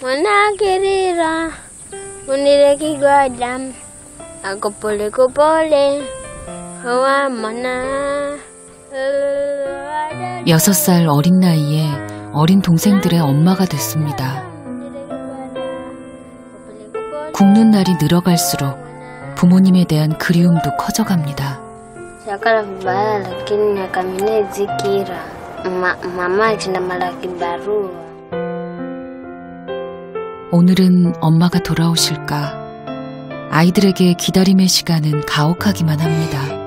Wanakirira unireki godam aku pole kupole hawa mana. 6살 어린 나이에 어린 동생들의 엄마가 됐습니다. 굶는 날이 늘어갈수록 부모님에 대한 그리움도 커져갑니다. 오늘은 엄마가 돌아오실까? 아이들에게 기다림의 시간은 가혹하기만 합니다.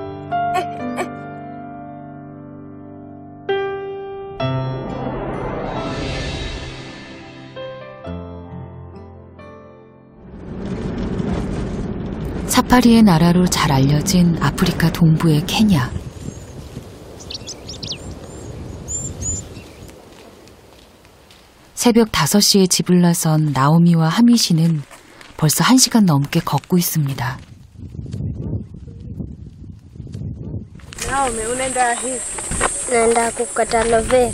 사파리의 나라로 잘 알려진 아프리카 동부의 케냐. 새벽 5시에 집을 나선 나오미와 하미시는 벌써 1시간 넘게 걷고 있습니다. 나오미, 나enda kukata lovera.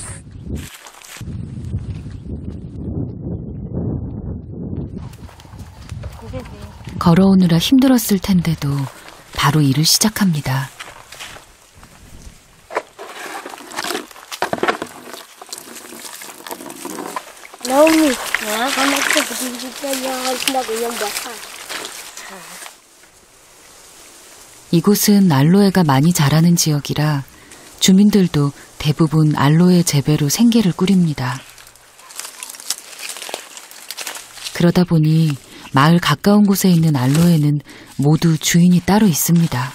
걸어오느라 힘들었을 텐데도 바로 일을 시작합니다. 나오미, 이곳은 알로에가 많이 자라는 지역이라 주민들도 대부분 알로에 재배로 생계를 꾸립니다. 그러다 보니 마을 가까운 곳에 있는 알로에는 모두 주인이 따로 있습니다.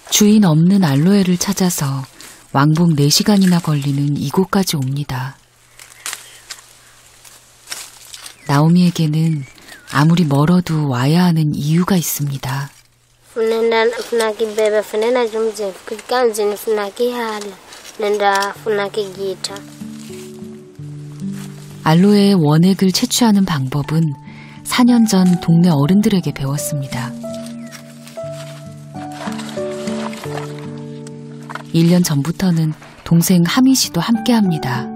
주인 없는 알로에를 찾아서 왕복 4시간이나 걸리는 이곳까지 옵니다. 나오미에게는 아무리 멀어도 와야 하는 이유가 있습니다. 알로에의 원액을 채취하는 방법은 4년 전 동네 어른들에게 배웠습니다. 1년 전부터는 동생 하미씨도 함께합니다.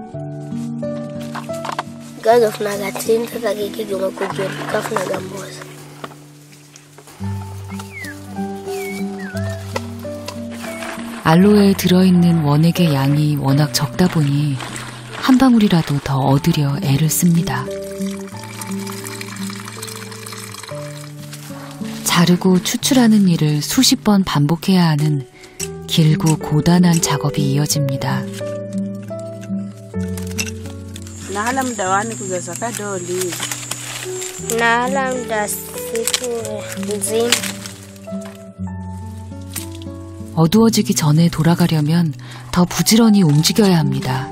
알로에에 들어있는 원액의 양이 워낙 적다 보니 한 방울이라도 더 얻으려 애를 씁니다. 자르고 추출하는 일을 수십 번 반복해야 하는 길고 고단한 작업이 이어집니다. 어두워지기 전에 돌아가려면 더 부지런히 움직여야 합니다.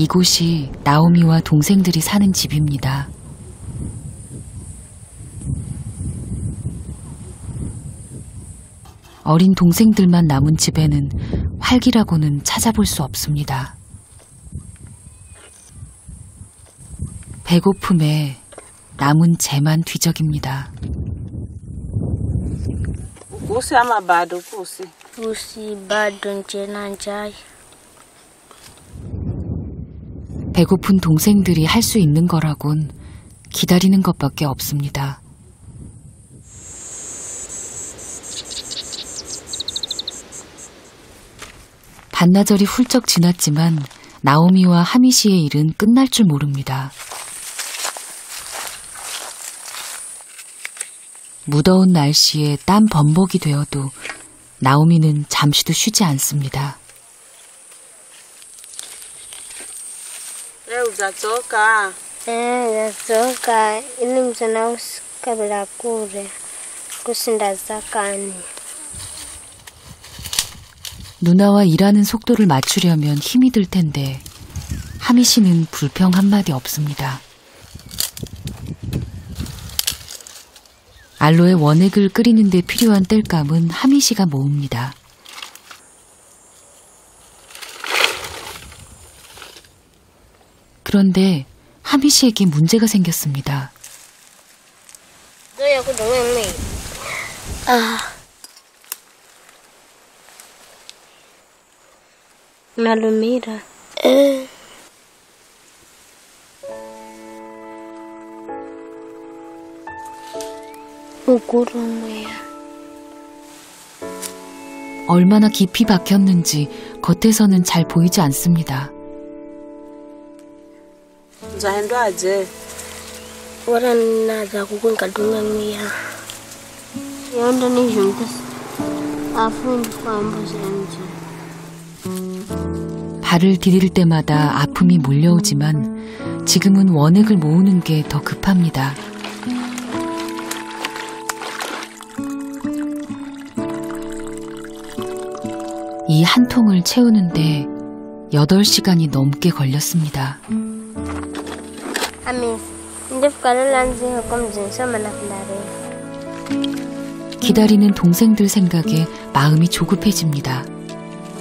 이곳이 나오미와 동생들이 사는 집입니다. 어린 동생들만 남은 집에는 활기라고는 찾아볼 수 없습니다. 배고픔에 남은 재만 뒤적입니다. 배고픈 동생들이 할 수 있는 거라곤 기다리는 것밖에 없습니다. 반나절이 훌쩍 지났지만 나오미와 하미시의 일은 끝날 줄 모릅니다. 무더운 날씨에 땀 범벅이 되어도 나오미는 잠시도 쉬지 않습니다. Uzachoka. Zachoka. Ili msana kabla kure. kusinda zakani. 누나와 일하는 속도를 맞추려면 힘이 들 텐데 하미 씨는 불평 한마디 없습니다. 알로에 원액을 끓이는 데 필요한 땔감은 하미 씨가 모읍니다. 그런데 하미 씨에게 문제가 생겼습니다. Nalumira. 우구름이야. 얼마나 깊이 박혔는지 겉에서는 잘 보이지 않습니다. 자hendoaje Warannaza kukungadungamia. Yondoni juntas. Afundi kwambuzenje. 발을 디딜 때마다 아픔이 몰려오지만 지금은 원액을 모으는 게 더 급합니다. 이 한 통을 채우는데 8시간이 넘게 걸렸습니다. Amis, ndifukalolanzi hokomzinso manafulare. 기다리는 동생들 생각에 마음이 조급해집니다.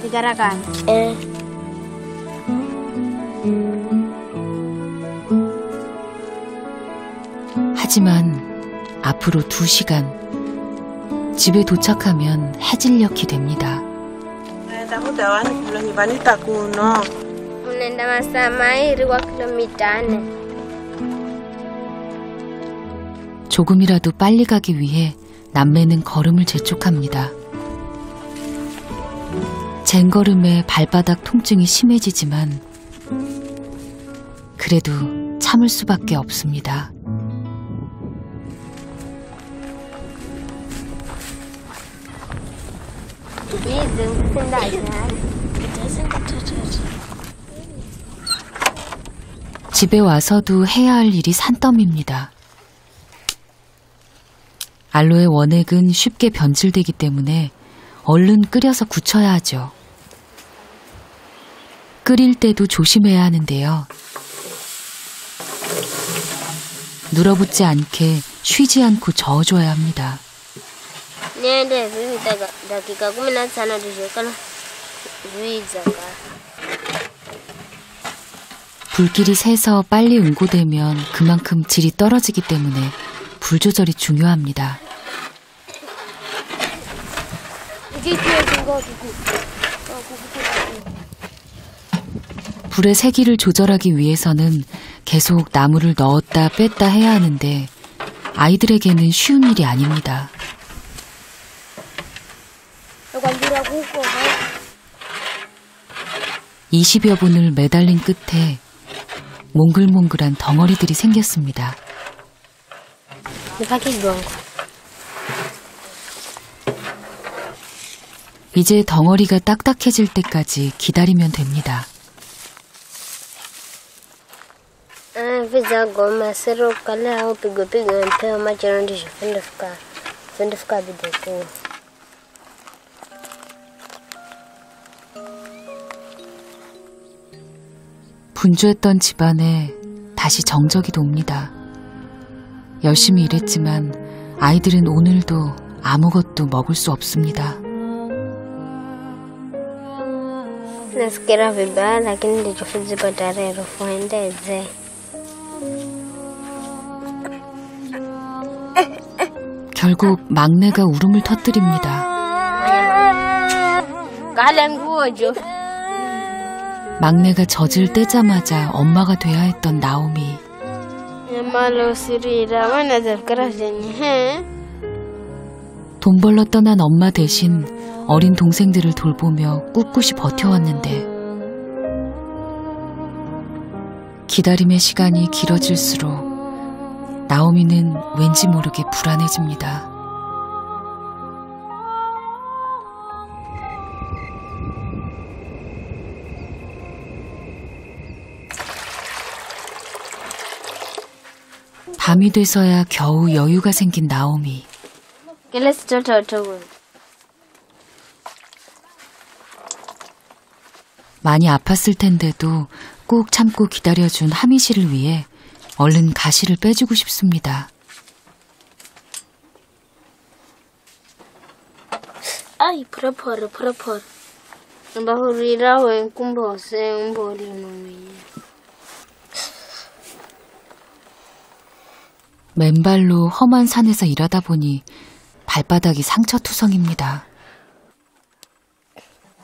Digarakan. 하지만 앞으로 2시간 집에 도착하면 해질녘이 됩니다. muda wani kulonyi vanita kuno Unaenda masaa mairi kwa kilomita 4. 조금이라도 빨리 가기 위해 남매는 걸음을 재촉합니다. 쟁걸음에 발바닥 통증이 심해지지만 그래도 참을 수밖에 없습니다. 집에 와서도 해야 할 일이 산더미입니다. 알로에 원액은 쉽게 변질되기 때문에 얼른 끓여서 굳혀야 하죠. 끓일 때도 조심해야 하는데요. 눌어붙지 않게 쉬지 않고 저어줘야 합니다. Niende dakika 15 tushikana zuizaka. 불길이 새서 빨리 응고되면 그만큼 질이 떨어지기 때문에 불 조절이 중요합니다. 불의 세기를 조절하기 위해서는 계속 나무를 넣었다 뺐다 해야 하는데 아이들에게는 쉬운 일이 아닙니다. 20여 분을 매달린 끝에 몽글몽글한 덩어리들이 생겼습니다. 이제 덩어리가 딱딱해질 때까지 기다리면 됩니다. Fiza goma sero kala au pigo mpeo machirondi fundefuka bideko. 분주했던 집안에 다시 정적이 돕니다. 열심히 일했지만 아이들은 오늘도 아무것도 먹을 수 없습니다. Nasikia vibaya lakini nilichofuzipa tarehe rufuendeze. 결국 막내가 울음을 터뜨립니다. 막내가 젖을 떼자마자 엄마가 돼야 했던 나오미. 돈 벌러 떠난 엄마 대신 어린 동생들을 돌보며 꿋꿋이 버텨왔는데 기다림의 시간이 길어질수록 나오미는 왠지 모르게 불안해집니다. 밤이 돼서야 겨우 여유가 생긴 나오미. 많이 아팠을 텐데도 꾹 참고 기다려준 하미 씨를 위해 얼른 가시를 빼주고 싶습니다. Ai, purapora. Mbahurira we kumbose mboli nomia. 맨발로 험한 산에서 일하다 보니 발바닥이 상처투성입니다.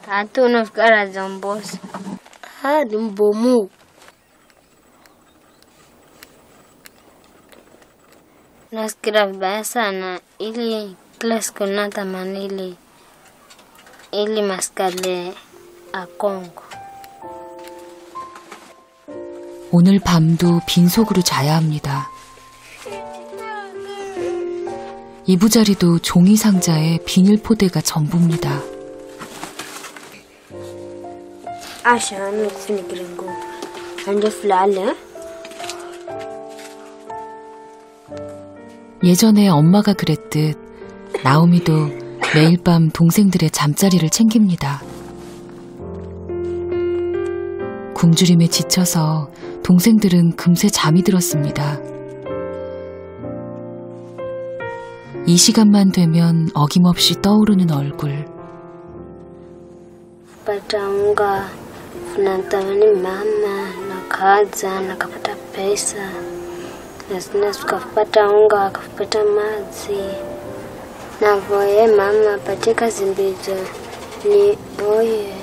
Tatu nafikara Zombosa. Ni mbomu. Nasikia vibaya sana ili kila siku natamani ili maskale a Kongo. 오늘 밤도 빈속으로 자야 합니다. 이부자리도 종이 상자에 비닐 포대가 전부입니다. Asha nukufunikira ngo. Anje fulale. 예전에 엄마가 그랬듯 나오미도 매일 밤 동생들의 잠자리를 챙깁니다. 굶주림에 지쳐서 동생들은 금세 잠이 들었습니다. 이 시간만 되면 어김없이 떠오르는 얼굴. Patanga tunatamani mama nakaza nakapata pesa na tukapata unga akapata maji na voye mama pate kazi mbizo ni boye.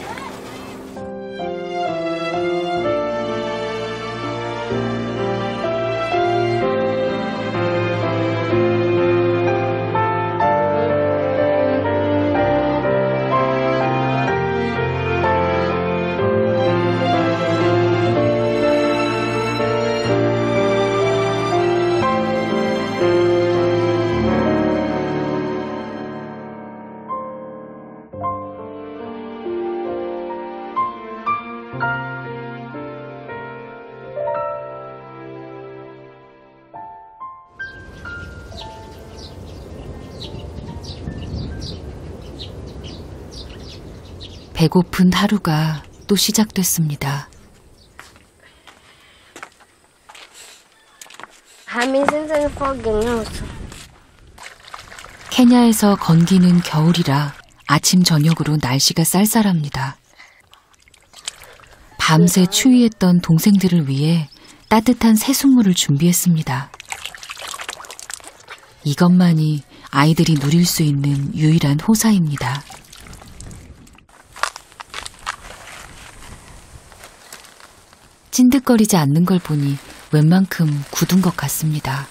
배고픈 하루가 또 시작됐습니다. 케냐에서 건기는 겨울이라 아침 저녁으로 날씨가 쌀쌀합니다. 밤새 추위했던 동생들을 위해 따뜻한 새순물을 준비했습니다. 이것만이 아이들이 누릴 수 있는 유일한 호사입니다. 찐득거리지 않는 걸 보니 웬만큼 굳은 것 같습니다.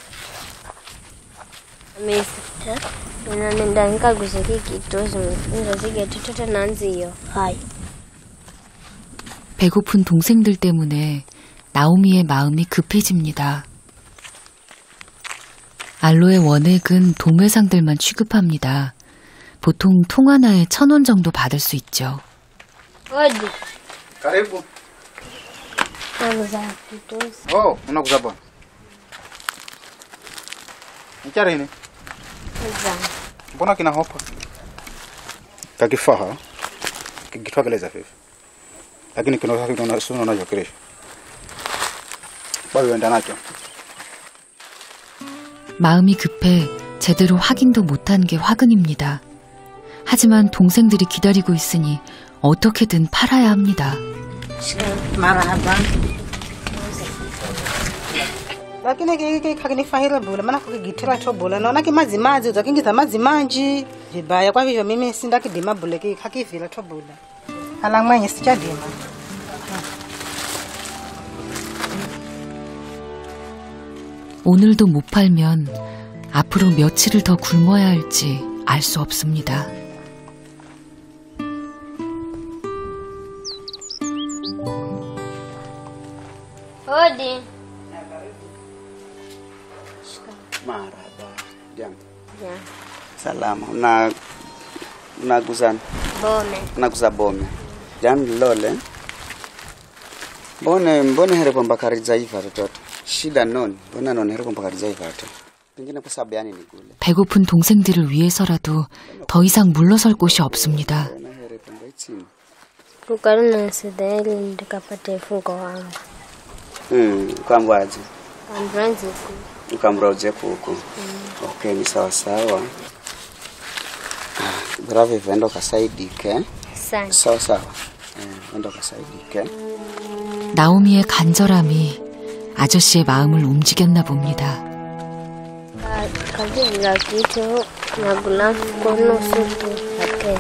배고픈 동생들 때문에 나오미의 마음이 급해집니다. 알로에 원액은 동회상들만 취급합니다. 보통 통 하나에 1,000원 정도 받을 수 있죠. 어디? Karibu. Nauza kitosi. Oh, unakuza bwana. Nichare ni. Mbona kina hopa? Kakifaha. Kikitwakeleza fifi. Lakini kinoza kitona suno nacho kiresho. Bawe enda nacho. 마음이 급해 제대로 확인도 못한 게 화근입니다. 하지만 동생들이 기다리고 있으니 어떻게든 팔아야 합니다. Marhaba. Lakini kiki kakini fahira bula maana kugitira to bula naona kimazi maji uzakingiza mazi manji vibaya kwa hivyo mimi sindaki dima bula kiki kakivila to bula alangmanye sichadima. 오늘도 못 팔면 앞으로 며칠을 더 굶어야 할지 알 수 없습니다. Odi. Marhaba. Jambo. Ya. Salama. Unaguzana? Bome. Unaguza bome. Jambo lole. Mbone here kwamba karizaiva watoto. Shida noni. Mbona noni here kwamba karizaiva watoto. Pengine kwa sababu yani ni gule. 배고픈 동생들을 위해서라도 더 이상 물러설 곳이 없습니다. Kukaruna sideli ndikapate fungo wangu. Kwambaje? Ambranzi ku. Ukamroje kuku. Okay, ni sawa sawa. Bravo, vendo kasaidike. Asante. Sawa sawa. Vendo kasaidike. 나오미의 간절함이 아저씨의 마음을 움직였나 봅니다. kila kitu nakula kono supu ate.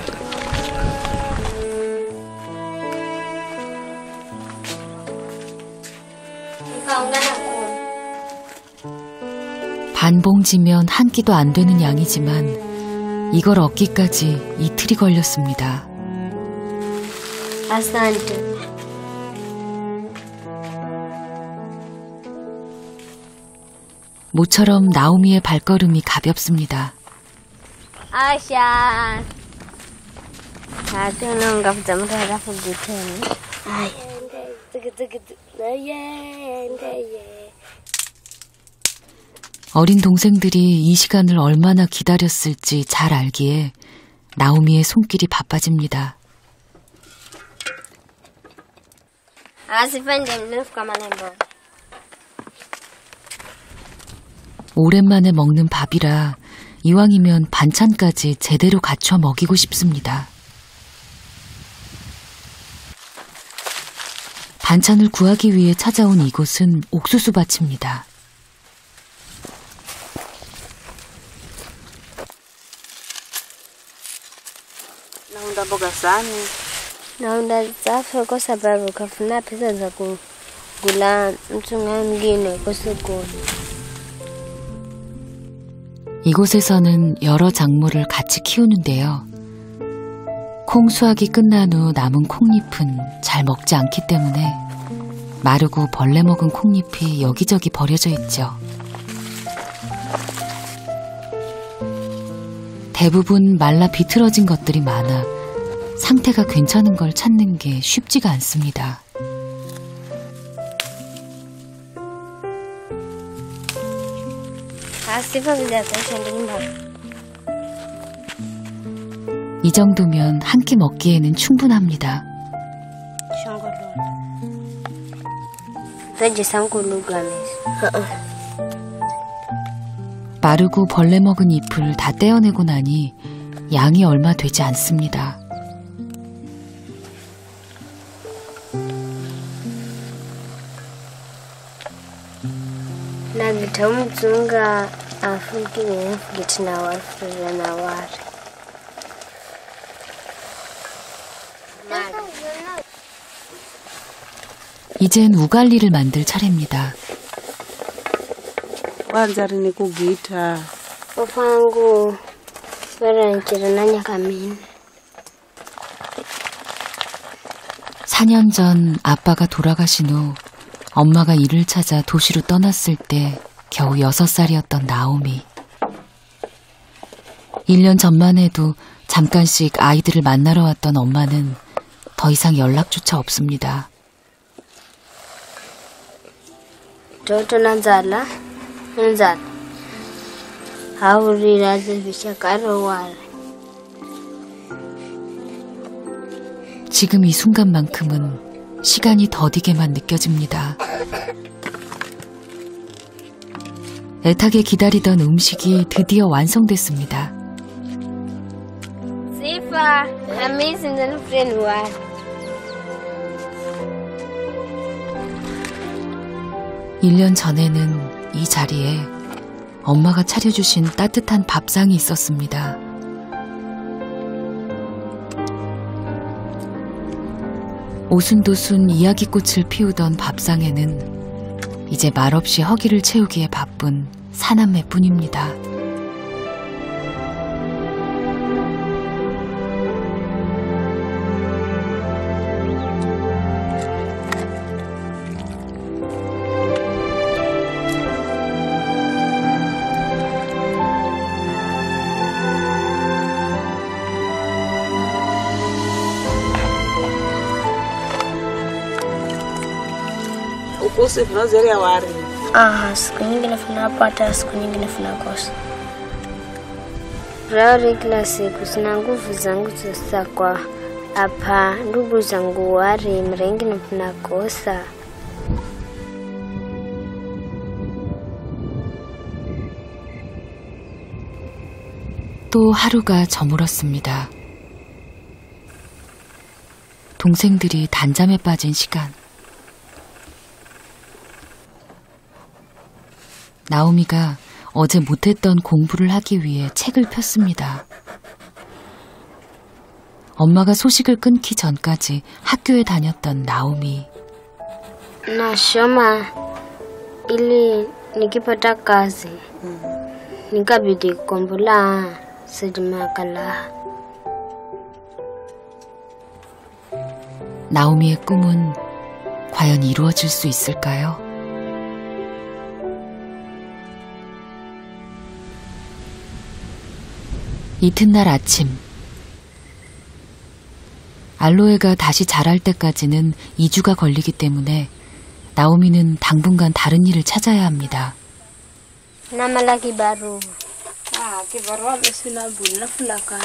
반 봉지면 한 끼도 안 되는 양이지만 이걸 얻기까지 이틀이 걸렸습니다. Asante. 모처럼 나오미의 발걸음이 가볍습니다. Asha. Hatuna ngafuta mtu halafu giteni. Aya. 어린 동생들이 이 시간을 얼마나 기다렸을지 잘 알기에 나오미의 손길이 바빠집니다. Asipende mrefu kama nembo. 오랜만에 먹는 밥이라 이왕이면 반찬까지 제대로 갖춰 먹이고 싶습니다. 반찬을 구하기 위해 찾아온 이곳은 옥수수밭입니다. Naunda mboga sana. Naunda safi kwa sababu kafuna pesa za kugula mchunga mwingine kwa sokoni. 이곳에서는 여러 작물을 같이 키우는데요. 콩 수확이 끝난 후 남은 콩잎은 잘 먹지 않기 때문에 마르고 벌레 먹은 콩잎이 여기저기 버려져 있죠. 대부분 말라 비틀어진 것들이 많아 상태가 괜찮은 걸 찾는 게 쉽지가 않습니다. 이 정도면 한 끼 먹기에는 충분합니다. 마르고 벌레 먹은 잎을 다 떼어내고 나니 양이 얼마 되지 않습니다. Na vitamtunga afukini gitina wafuza na wari. 이젠 우갈리를 만들 차례입니다. Wanzari kugita. Ofangu weranchira nanya kamini. 4년 전 아빠가 돌아가신 후 엄마가 일을 찾아 도시로 떠났을 때 겨우 6살이었던 나오미. 1년 전만 해도 잠깐씩 아이들을 만나러 왔던 엄마는 더 이상 연락조차 없습니다. Toto nanzala hauriraze vishakaro wale. 지금 이 순간만큼은 시간이 더디게만 느껴집니다. 애타게 기다리던 음식이 드디어 완성됐습니다. Sifa, Hamisi ndo friend wale. 일 년 전에는 이 자리에 엄마가 차려주신 따뜻한 밥상이 있었습니다. 오순도순 이야기꽃을 피우던 밥상에는 이제 말없이 허기를 채우기에 바쁜 사남매뿐입니다. Ukose funazeri ya wari. Siku nyingine funapata, siku nyingine funakosa. Rauri kila siku sina nguvu zangu sasa kwa hapa ndugu zangu wari mrengine funakosa. 또 하루가 저물었습니다. 동생들이 단잠에 빠진 시간. 나오미가 어제 못했던 공부를 하기 위해 책을 폈습니다. 엄마가 소식을 끊기 전까지 학교에 다녔던 나오미. Nasoma ili nikipata kazi nikabidi kukombola sidimakala. 나오미의 꿈은 과연 이루어질 수 있을까요? 이튿날 아침, 알로에가 다시 자랄 때까지는 2주가 걸리기 때문에 나오미는 당분간 다른 일을 찾아야 합니다. Namalaki baru. Kibarua sina bunna fulaka.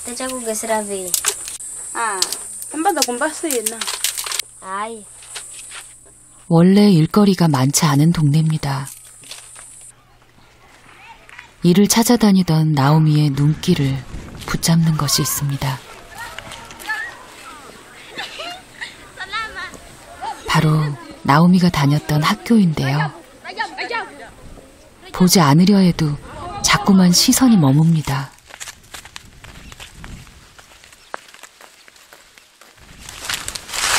Tachaku gesrabe. Tambada kumbasina. Ai. 원래 일거리가 많지 않은 동네입니다. 일을 찾아다니던 나오미의 눈길을 붙잡는 것이 있습니다. 바로 나오미가 다녔던 학교인데요. 보지 않으려 해도 자꾸만 시선이 머뭅니다.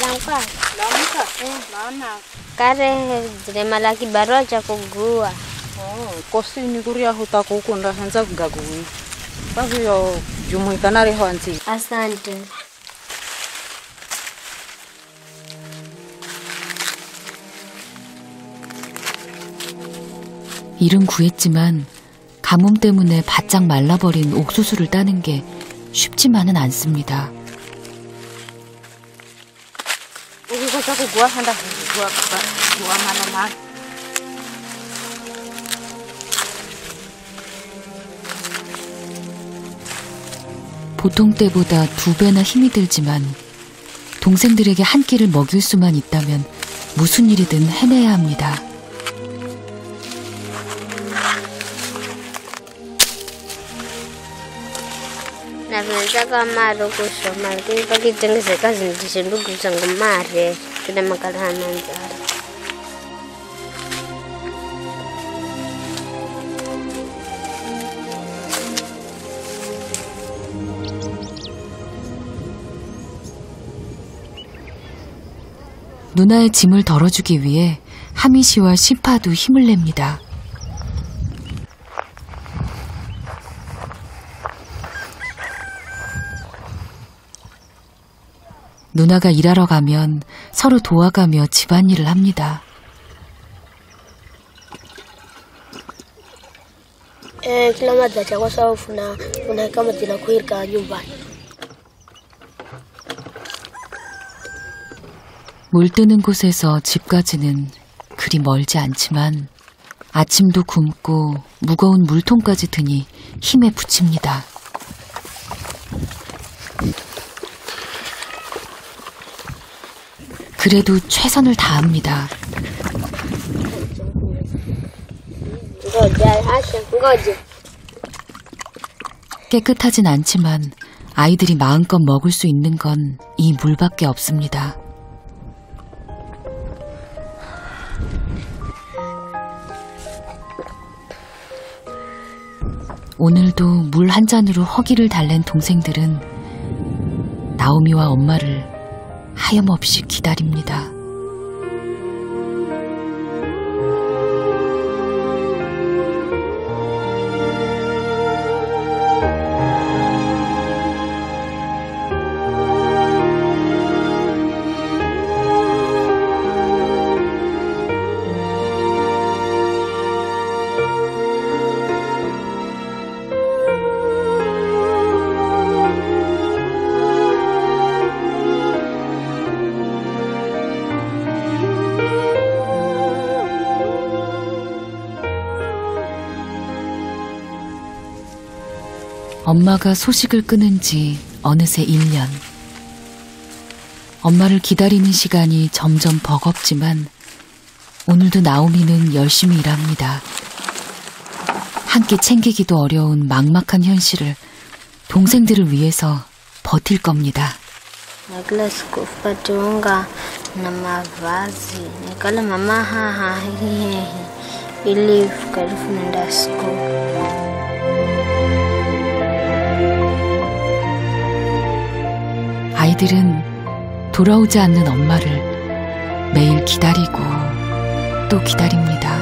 Lampa. Kare malaki baru chaku gua. Kosi ni kuria huta kukunda hanza kugagui. Basi yo jumuika nari hanzi. Asante. 일은 구했지만 가뭄 때문에 바짝 말라버린 옥수수를 따는 게 쉽지만은 않습니다. Uko chaku gua handa gua mana. 보통 때보다 2배나 힘이 들지만 동생들에게 한 끼를 먹일 수만 있다면 무슨 일이든 해내야 합니다. Napenza kama kusoma lakini pakitengeze kazi ndicho ndugu zangu mare kile makala hananzara. 누나의 짐을 덜어주기 위해 하미 씨와 시파도 힘을 냅니다. 누나가 일하러 가면 서로 도와가며 집안일을 합니다. Kila mmoja chakwa sawa una kama tunakuirika nyumbani. 물 뜨는 곳에서 집까지는 그리 멀지 않지만 아침도 굶고 무거운 물통까지 드니 힘에 부칩니다. 그래도 최선을 다합니다. 깨끗하진 않지만 아이들이 마음껏 먹을 수 있는 건 이 물밖에 없습니다. 오늘도 물 한 잔으로 허기를 달랜 동생들은 나오미와 엄마를 하염없이 기다립니다. 엄마가 소식을 끊은 지 어느새 1년. 엄마를 기다리는 시간이 점점 버겁지만 오늘도 나오미는 열심히 일합니다. 한 끼 챙기기도 어려운 막막한 현실을 동생들을 위해서 버틸 겁니다. Kila siku upate unga na mavazi. Nikala mama ilivu karibu naenda school. 아이들은 돌아오지 않는 엄마를 매일 기다리고 또 기다립니다.